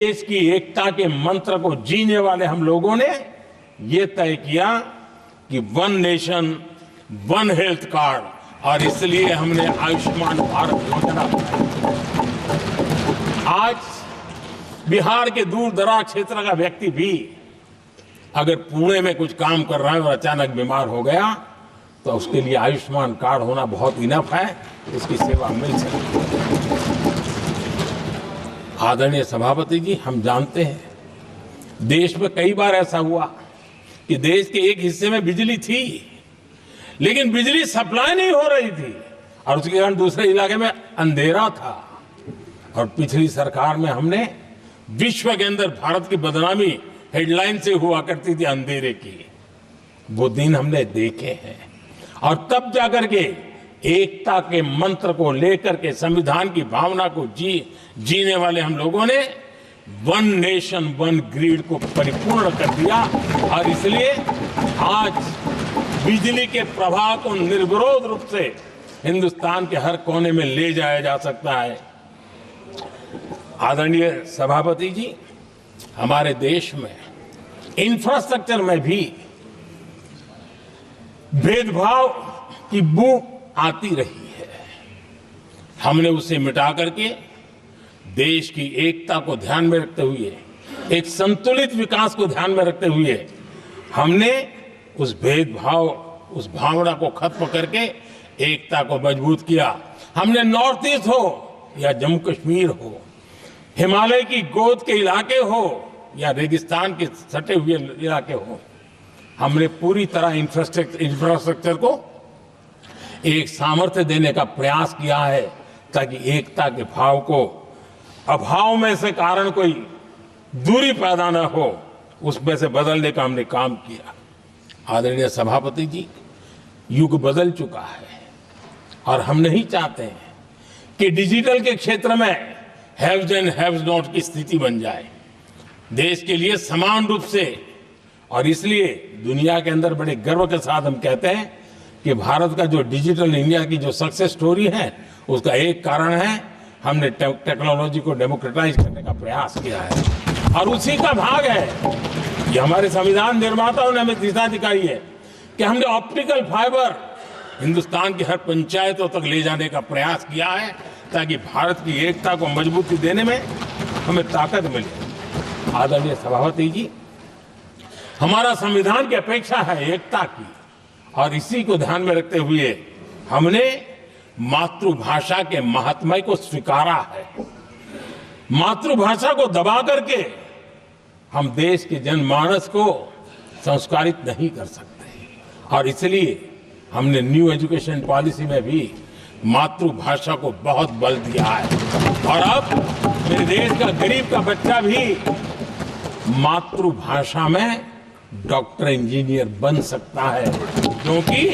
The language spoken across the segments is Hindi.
देश की एकता के मंत्र को जीने वाले हम लोगों ने ये तय किया कि one nation one health card, और इसलिए हमने आयुष्मान भारत योजना बनाई। आज बिहार के दूर दराज क्षेत्र का व्यक्ति भी अगर पुणे में कुछ काम कर रहा है और अचानक बीमार हो गया तो उसके लिए आयुष्मान कार्ड होना बहुत इनफ है, उसकी सेवा मिल सकती है। आदरणीय सभापति जी, हम जानते हैं देश में कई बार ऐसा हुआ कि देश के एक हिस्से में बिजली थी लेकिन बिजली सप्लाई नहीं हो रही थी और उसके कारण दूसरे इलाके में अंधेरा था। और पिछली सरकार में हमने विश्व के अंदर भारत की बदनामी हेडलाइन से हुआ करती थी अंधेरे की, वो दिन हमने देखे हैं। और तब जाकर के एकता के मंत्र को लेकर के संविधान की भावना को जीने वाले हम लोगों ने वन नेशन वन ग्रिड को परिपूर्ण कर दिया। और इसलिए आज बिजली के प्रवाह को निर्विरोध रूप से हिंदुस्तान के हर कोने में ले जाया जा सकता है। आदरणीय सभापति जी, हमारे देश में इंफ्रास्ट्रक्चर में भी भेदभाव की बू आती रही है। हमने उसे मिटा करके देश की एकता को ध्यान में रखते हुए, एक संतुलित विकास को ध्यान में रखते हुए हमने उस भेदभाव, उस भावना को खत्म करके एकता को मजबूत किया। हमने नॉर्थ ईस्ट हो या जम्मू कश्मीर हो, हिमालय की गोद के इलाके हो या रेगिस्तान के सटे हुए इलाके हो, हमने पूरी तरह इंफ्रास्ट्रक्चर को एक सामर्थ्य देने का प्रयास किया है ताकि एकता के भाव को अभाव में से कारण कोई दूरी पैदा न हो, उसमें से बदलने का हमने काम किया। आदरणीय सभापति जी, युग बदल चुका है और हम नहीं चाहते हैं कि डिजिटल के क्षेत्र में हैव्स एंड हैव्स नॉट की स्थिति बन जाए। देश के लिए समान रूप से, और इसलिए दुनिया के अंदर बड़े गर्व के साथ हम कहते हैं कि भारत का जो डिजिटल इंडिया की जो सक्सेस स्टोरी है उसका एक कारण है हमने टेक्नोलॉजी को डेमोक्रेटाइज करने का प्रयास किया है। और उसी का भाग है ये हमारे संविधान निर्माताओं ने हमें दिशा दिखाई है कि हमने ऑप्टिकल फाइबर हिंदुस्तान की हर पंचायतों तक ले जाने का प्रयास किया है ताकि भारत की एकता को मजबूती देने में हमें ताकत मिले। आदरणीय सभापति जी, हमारा संविधान की अपेक्षा है एकता की, और इसी को ध्यान में रखते हुए हमने मातृभाषा के महात्म्य को स्वीकारा है। मातृभाषा को दबा करके हम देश के जनमानस को संस्कारित नहीं कर सकते, और इसलिए हमने न्यू एजुकेशन पॉलिसी में भी मातृभाषा को बहुत बल दिया है। और अब मेरे देश का गरीब का बच्चा भी मातृभाषा में डॉक्टर इंजीनियर बन सकता है, क्योंकि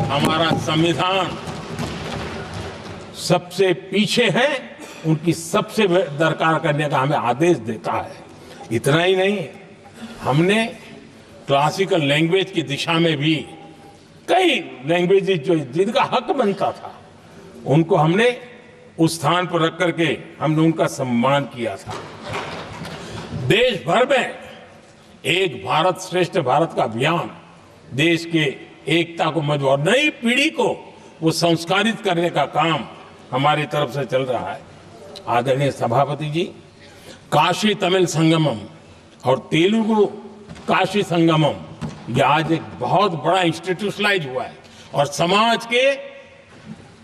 हमारा संविधान सबसे पीछे है, उनकी सबसे दरकार करने का हमें आदेश देता है। इतना ही नहीं, हमने क्लासिकल लैंग्वेज की दिशा में भी कई लैंग्वेजेस जो जिनका हक बनता था उनको हमने उस स्थान पर रख करके हमने उनका सम्मान किया था। देश भर में एक भारत श्रेष्ठ भारत का अभियान देश के एकता को मजबूत, नई पीढ़ी को वो संस्कारित करने का काम हमारी तरफ से चल रहा है। आदरणीय सभापति जी, काशी तमिल संगमम और तेलुगु काशी संगमम ये आज एक बहुत बड़ा इंस्टीट्यूशनलाइज हुआ है और समाज के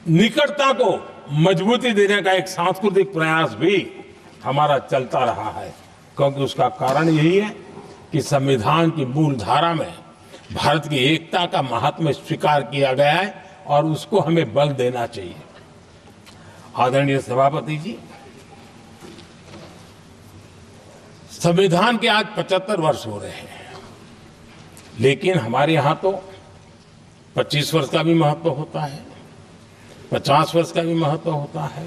निकटता को मजबूती देने का एक सांस्कृतिक प्रयास भी हमारा चलता रहा है, क्योंकि उसका कारण यही है कि संविधान की मूल धारा में भारत की एकता का महात्म्य स्वीकार किया गया है और उसको हमें बल देना चाहिए। आदरणीय सभापति जी, संविधान के आज 75 वर्ष हो रहे हैं, लेकिन हमारे यहां तो 25 वर्ष का भी महत्व होता है, 50 वर्ष का भी महत्व होता है,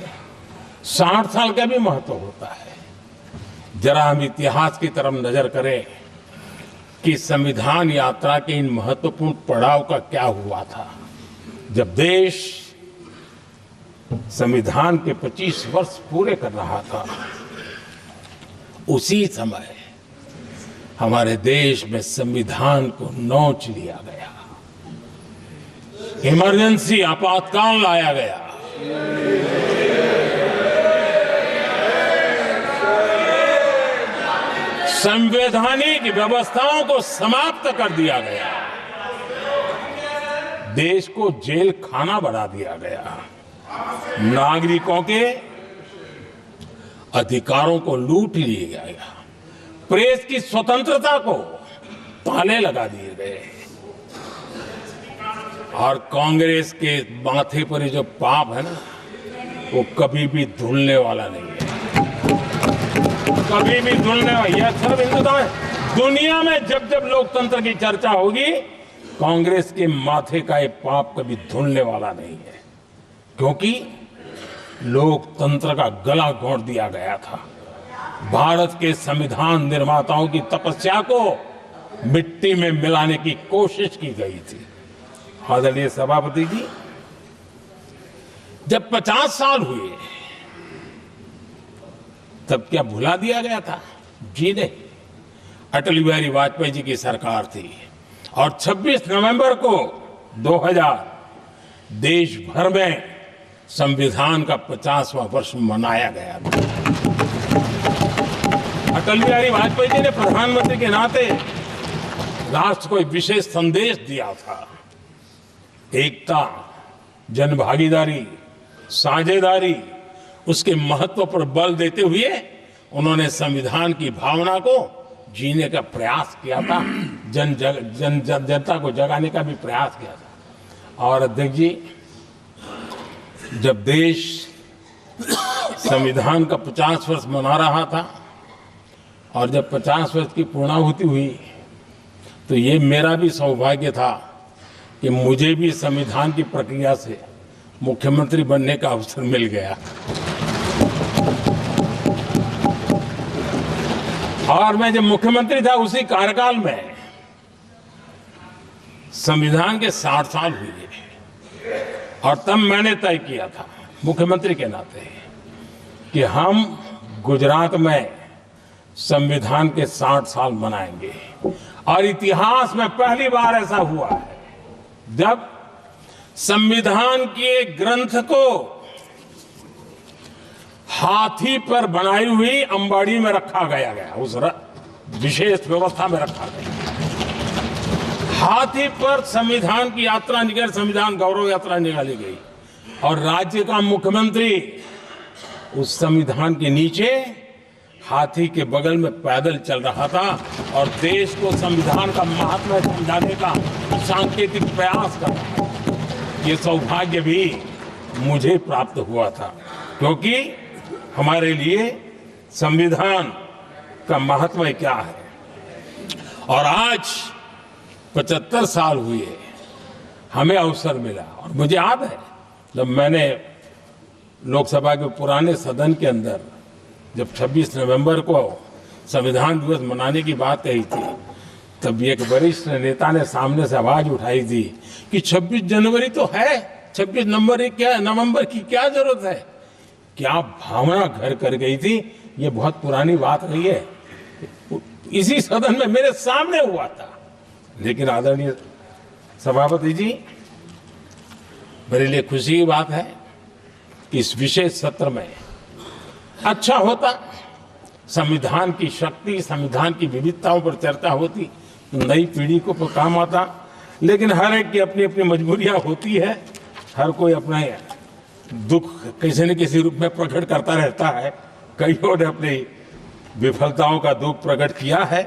60 साल का भी महत्व होता है। जरा हम इतिहास की तरफ नजर करें कि संविधान यात्रा के इन महत्वपूर्ण पड़ाव का क्या हुआ था। जब देश संविधान के 25 वर्ष पूरे कर रहा था उसी समय हमारे देश में संविधान को नोच लिया गया, इमरजेंसी आपातकाल लाया गया। संवैधानिक व्यवस्थाओं को समाप्त कर दिया गया, देश को जेल खाना बना दिया गया, नागरिकों के अधिकारों को लूट लिया गया, प्रेस की स्वतंत्रता को ताले लगा दिए गए और कांग्रेस के माथे पर जो पाप है ना, वो कभी भी धुलने वाला नहीं है, कभी भी धुलने वाला। यह सिर्फ हिंदुस्तान, दुनिया में जब जब लोकतंत्र की चर्चा होगी, कांग्रेस के माथे का ये पाप कभी धुलने वाला नहीं है, क्योंकि लोकतंत्र का गला घोंट दिया गया था। भारत के संविधान निर्माताओं की तपस्या को मिट्टी में मिलाने की कोशिश की गई थी। आदरणीय सभापति जी, जब 50 साल हुए तब क्या भुला दिया गया था? जी नहीं, अटल बिहारी वाजपेयी जी की सरकार थी और 26 नवंबर को 2000 देश भर में संविधान का 50वां वर्ष मनाया गया था। अटल बिहारी वाजपेयी जी ने प्रधानमंत्री के नाते राष्ट्र को एक विशेष संदेश दिया था। एकता, जनभागीदारी, साझेदारी, उसके महत्व पर बल देते हुए उन्होंने संविधान की भावना को जीने का प्रयास किया था, जनता को जगाने का भी प्रयास किया था। और अध्यक्ष जी, जब देश संविधान का 50 वर्ष मना रहा था और जब 50 वर्ष की पूर्णाहुति हुई, तो ये मेरा भी सौभाग्य था कि मुझे भी संविधान की प्रक्रिया से मुख्यमंत्री बनने का अवसर मिल गया। और मैं जब मुख्यमंत्री था, उसी कार्यकाल में संविधान के 60 साल हुए और तब मैंने तय किया था मुख्यमंत्री के नाते कि हम गुजरात में संविधान के 60 साल मनाएंगे। और इतिहास में पहली बार ऐसा हुआ है जब संविधान के ग्रंथ को हाथी पर बनाई हुई अंबाड़ी में रखा गया, उस विशेष व्यवस्था में रखा गया। हाथी पर संविधान की यात्रा निकल, संविधान गौरव यात्रा निकाली गई और राज्य का मुख्यमंत्री उस संविधान के नीचे हाथी के बगल में पैदल चल रहा था और देश को संविधान का महात्मा समझाने का सांकेतिक प्रयास कर रहा था। ये सौभाग्य भी मुझे प्राप्त हुआ था, क्योंकि हमारे लिए संविधान का महत्व क्या है। और आज 75 साल हुए हमें अवसर मिला। और मुझे याद है जब मैंने लोकसभा के पुराने सदन के अंदर जब 26 नवंबर को संविधान दिवस मनाने की बात कही थी, तब एक वरिष्ठ नेता ने सामने से आवाज उठाई थी कि 26 जनवरी तो है, 26 नवंबर की क्या जरूरत है। क्या भावना घर कर गई थी, ये बहुत पुरानी बात रही है। इसी सदन में मेरे सामने हुआ था। लेकिन आदरणीय सभापति जी, मेरे लिए खुशी की बात है कि इस विशेष सत्र में अच्छा होता, संविधान की शक्ति, संविधान की विविधताओं पर चर्चा होती, नई पीढ़ी को काम आता। लेकिन हर एक की अपनी अपनी मजबूरियां होती है, हर कोई अपना दुख किसी न किसी रूप में प्रकट करता रहता है। कईयों ने अपनी विफलताओं का दुख प्रकट किया है।